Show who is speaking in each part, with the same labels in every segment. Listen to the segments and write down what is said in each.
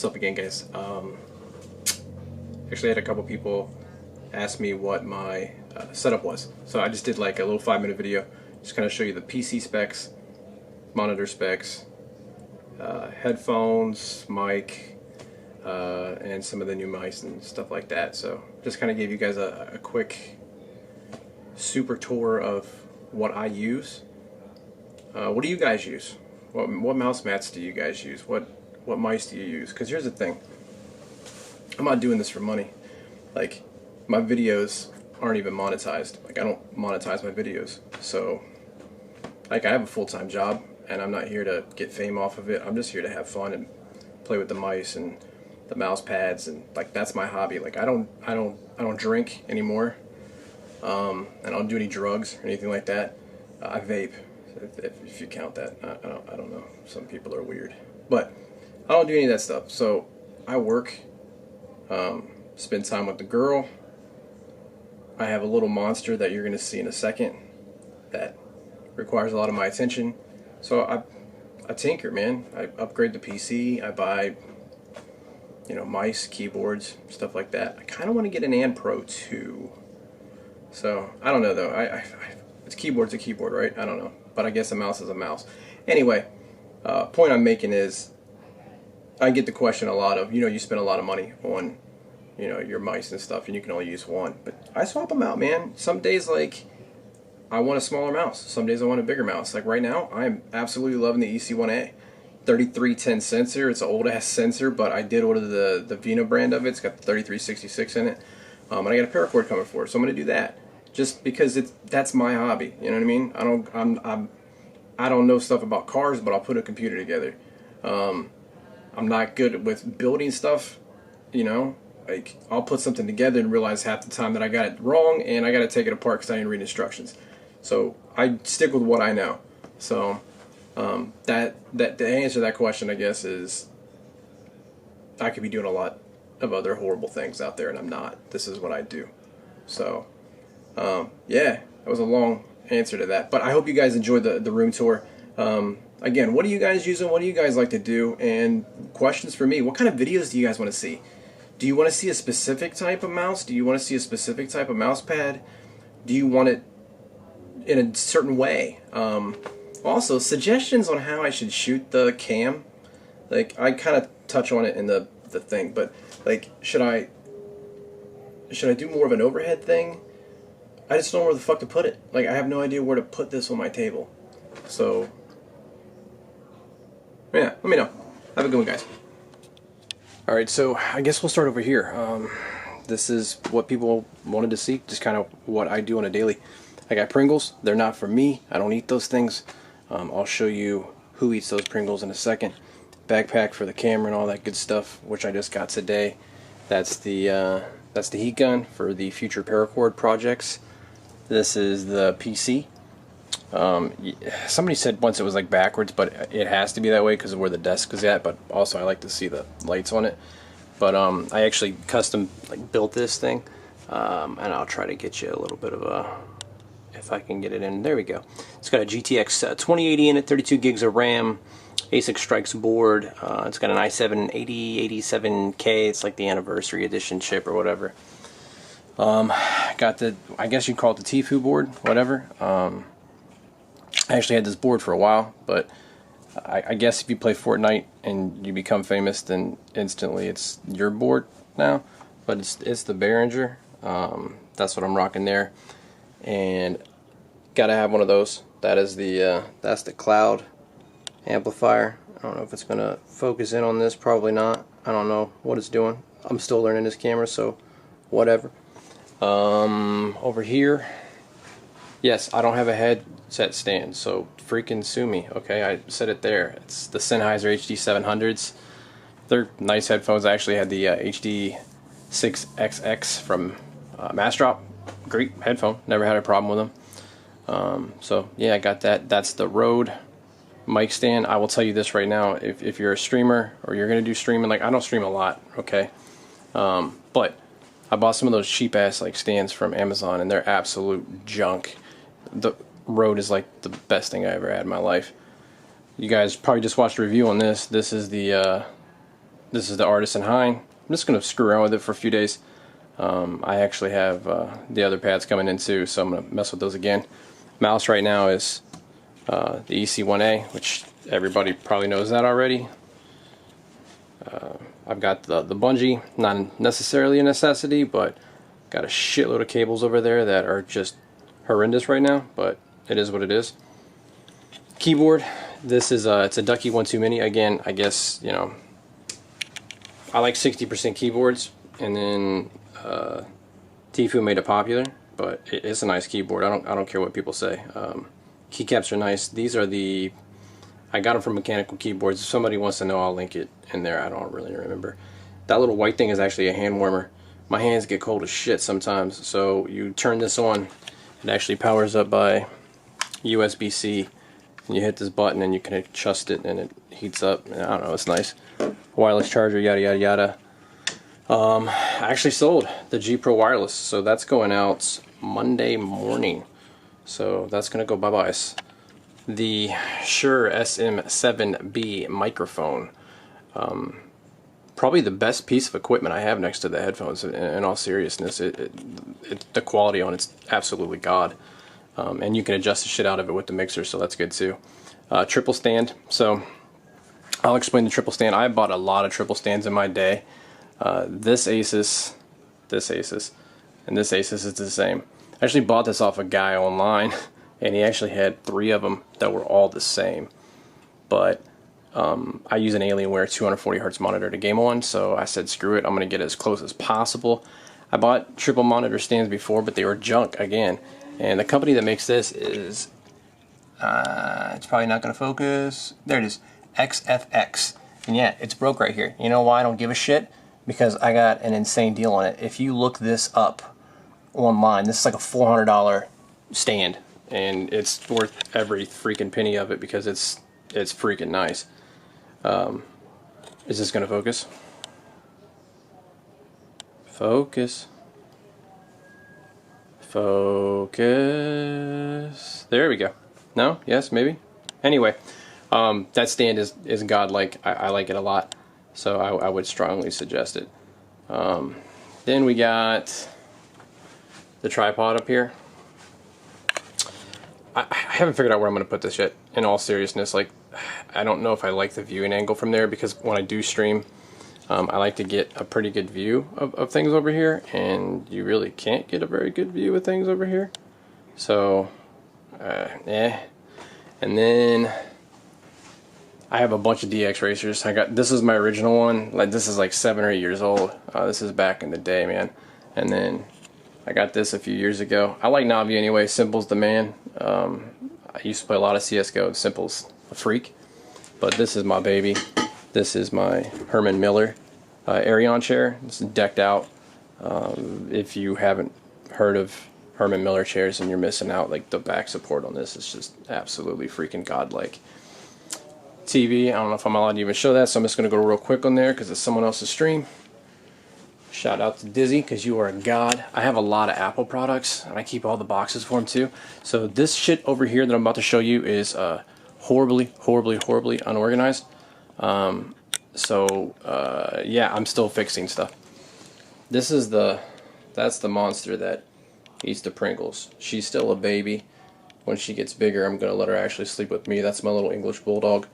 Speaker 1: What's up again, guys? Actually, I had a couple people ask me what my setup was, so I just did like a little 5-minute video, just kind of show you the PC specs, monitor specs, headphones, mic, and some of the new mice and stuff like that. So just kind of gave you guys a quick super tour of what I use. What do you guys use? What mouse mats do you guys use? What mice do you use? Because here's the thing, I'm not doing this for money. Like, my videos aren't even monetized. Like, I don't monetize my videos. So, like, I have a full-time job, and I'm not here to get fame off of it. I'm just here to have fun and play with the mice and the mouse pads, and like, that's my hobby. Like, I don't drink anymore, and I don't do any drugs or anything like that. I vape, if you count that. I don't know. Some people are weird, but I don't do any of that stuff. So I work, spend time with the girl. I have a little monster that you're going to see in a second that requires a lot of my attention. So I tinker, man. I upgrade the PC. I buy, mice, keyboards, stuff like that. I kind of want to get an And Pro too. So I don't know though. It's keyboard's a keyboard, right? I don't know, but I guess a mouse is a mouse. Anyway, point I'm making is, I get the question a lot of, you spend a lot of money on, your mice and stuff, and you can only use one. But I swap them out, man. Some days, like, I want a smaller mouse. Some days I want a bigger mouse. Like right now, I'm absolutely loving the EC1A. 3310 sensor. It's an old-ass sensor, but I did order the Vino brand of it. It's got the 3366 in it. And I got a paracord coming for it, so I'm going to do that. Just because that's my hobby. You know what I mean? I don't know stuff about cars, but I'll put a computer together. I'm not good with building stuff, like, I'll put something together and realize half the time that I got it wrong, and I got to take it apart because I didn't read instructions. So I stick with what I know. So that the answer to that question, I guess, is I could be doing a lot of other horrible things out there, and I'm not. This is what I do. So yeah, that was a long answer to that, but I hope you guys enjoyed the room tour. Again, what are you guys using? What do you guys like to do? And questions for me. What kind of videos do you guys want to see? Do you want to see a specific type of mouse? Do you want to see a specific type of mouse pad? Do you want it in a certain way? Also, suggestions on how I should shoot the cam. Like, I kind of touch on it in the thing, but like, should I do more of an overhead thing? I just don't know where the fuck to put it. Like, I have no idea where to put this on my table. So yeah, let me know. Have a good one, guys. Alright, so I guess we'll start over here. This is what people wanted to see, just kind of what I do on a daily. I got Pringles. They're not for me. I don't eat those things. I'll show you who eats those Pringles in a second. Backpack for the camera and all that good stuff, which I just got today. That's the heat gun for the future paracord projects. This is the PC. Somebody said once it was like backwards, but it has to be that way because of where the desk is at. But also, I like to see the lights on it. But I actually custom built this thing, and I'll try to get you a little bit of a, if I can get it in. There we go. It's got a GTX 2080 in it, 32 gigs of RAM, ASIC Strix board. It's got an i7 8087K. It's like the anniversary edition chip or whatever. Got the, I guess you'd call it the Tfue board, whatever. I actually had this board for a while, but I guess if you play Fortnite and you become famous, then instantly it's your board now. But it's the Behringer. That's what I'm rocking there, and gotta have one of those. That is that's the cloud amplifier. I don't know if it's gonna focus in on this. Probably not. I don't know what it's doing. I'm still learning this camera, so whatever. Over here. Yes, I don't have a headset stand, so freaking sue me, okay? I said it there. It's the Sennheiser HD700s. They're nice headphones. I actually had the HD6XX from Massdrop. Great headphone. Never had a problem with them. So, yeah, I got that. That's the Rode mic stand. I will tell you this right now. If you're a streamer or you're going to do streaming, like, I don't stream a lot, okay? But I bought some of those cheap-ass stands from Amazon, and they're absolute junk. The Rode is like the best thing I ever had in my life. You guys probably just watched a review on this. This is the This is the Artisan Hein. I'm just going to screw around with it for a few days. I actually have the other pads coming in too, so I'm going to mess with those again. Mouse right now is the EC1A, which everybody probably knows that already. I've got the bungee, not necessarily a necessity, but got a shitload of cables over there that are just horrendous right now, but it is what it is. Keyboard, this is it's a Ducky 1-2 Mini. Again, I guess, you know, I like 60% keyboards, and then Tfue made it popular, but it's a nice keyboard. I don't care what people say. Keycaps are nice. These are I got them from Mechanical Keyboards. If somebody wants to know, I'll link it in there. I don't really remember. That little white thing is actually a hand warmer. My hands get cold as shit sometimes, so you turn this on. It actually powers up by USB-C. You hit this button and you can adjust it and it heats up. I don't know, it's nice. Wireless charger, yada yada yada. I actually sold the G Pro Wireless, so that's going out Monday morning. So that's gonna go bye-bye. The Shure SM7B microphone. Probably the best piece of equipment I have next to the headphones, in all seriousness. The quality on it's absolutely god. And you can adjust the shit out of it with the mixer, so that's good too. Triple stand. So I'll explain the triple stand. I bought a lot of triple stands in my day. This Asus, and this Asus is the same. I actually bought this off a guy online, and he actually had 3 of them that were all the same. But I use an Alienware 240 Hz monitor to game on, so I said screw it, I'm going to get as close as possible. I bought triple monitor stands before, but they were junk again. And the company that makes this is, it's probably not going to focus. There it is, XFX. And yeah, it's broke right here. You know why I don't give a shit? Because I got an insane deal on it. If you look this up online, this is like a $400 stand, and it's worth every freaking penny of it because it's freaking nice. Is this going to focus? Focus. Focus. There we go. No? Yes? Maybe? Anyway, that stand is godlike. I like it a lot, so I would strongly suggest it. Then we got the tripod up here. I haven't figured out where I'm going to put this yet, in all seriousness. Like, I don't know if I like the viewing angle from there, because when I do stream, I like to get a pretty good view of things over here, and you really can't get a very good view of things over here. So, And then I have a bunch of DX racers. This is my original one. Like, this is like 7 or 8 years old. This is back in the day, man. And then I got this a few years ago. I like Navi anyway. Simple's the man. I used to play a lot of CSGO. Simple's a freak. But this is my baby. This is my Herman Miller Aeron chair. It's decked out. If you haven't heard of Herman Miller chairs, and you're missing out. Like, the back support on this is just absolutely freaking godlike. TV, I don't know if I'm allowed to even show that, so I'm just going to go real quick on there because it's someone else's stream. Shout out to Dizzy, because you are a god. I have a lot of Apple products, and I keep all the boxes for them too. So this shit over here that I'm about to show you is horribly unorganized. Yeah, I'm still fixing stuff. That's the monster that eats the Pringles. She's still a baby. When she gets bigger, I'm going to let her actually sleep with me. That's my little English Bulldog.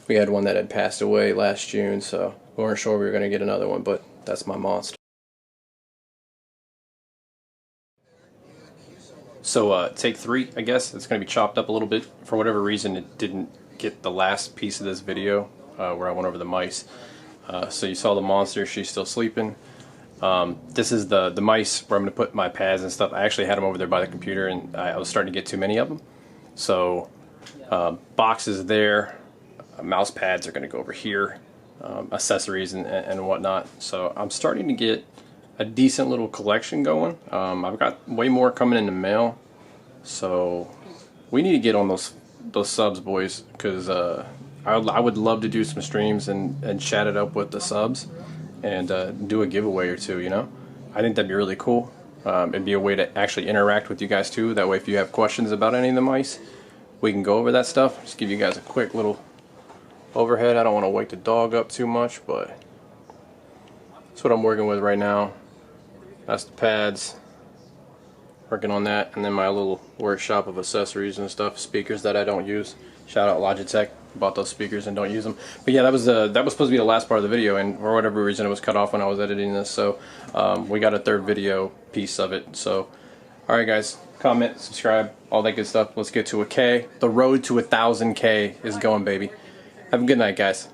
Speaker 1: We had one that had passed away last June, so we weren't sure we were going to get another one, but that's my monster. So take 3, I guess. It's going to be chopped up a little bit. For whatever reason, it didn't get the last piece of this video where I went over the mice. So you saw the monster. She's still sleeping. This is the mice where I'm going to put my pads and stuff. I actually had them over there by the computer, and I was starting to get too many of them. So boxes there. Mouse pads are going to go over here. Accessories and whatnot. So I'm starting to get a decent little collection going. I've got way more coming in the mail. So we need to get on those subs, boys, because I would love to do some streams and chat it up with the subs. And do a giveaway or two, you know? I think that'd be really cool. It'd be a way to actually interact with you guys too. That way, if you have questions about any of the mice, we can go over that stuff. Just give you guys a quick little overhead. I don't want to wake the dog up too much, but That's what I'm working with right now. That's the pads. Working on that, and then my little workshop of accessories and stuff, speakers that I don't use. Shout out Logitech. Bought those speakers and don't use them. But yeah, that was supposed to be the last part of the video, and for whatever reason it was cut off when I was editing this. So we got a third video piece of it. So all right, guys, comment, subscribe, all that good stuff. Let's get to a K. The road to 1,000K is going, baby. Have a good night, guys.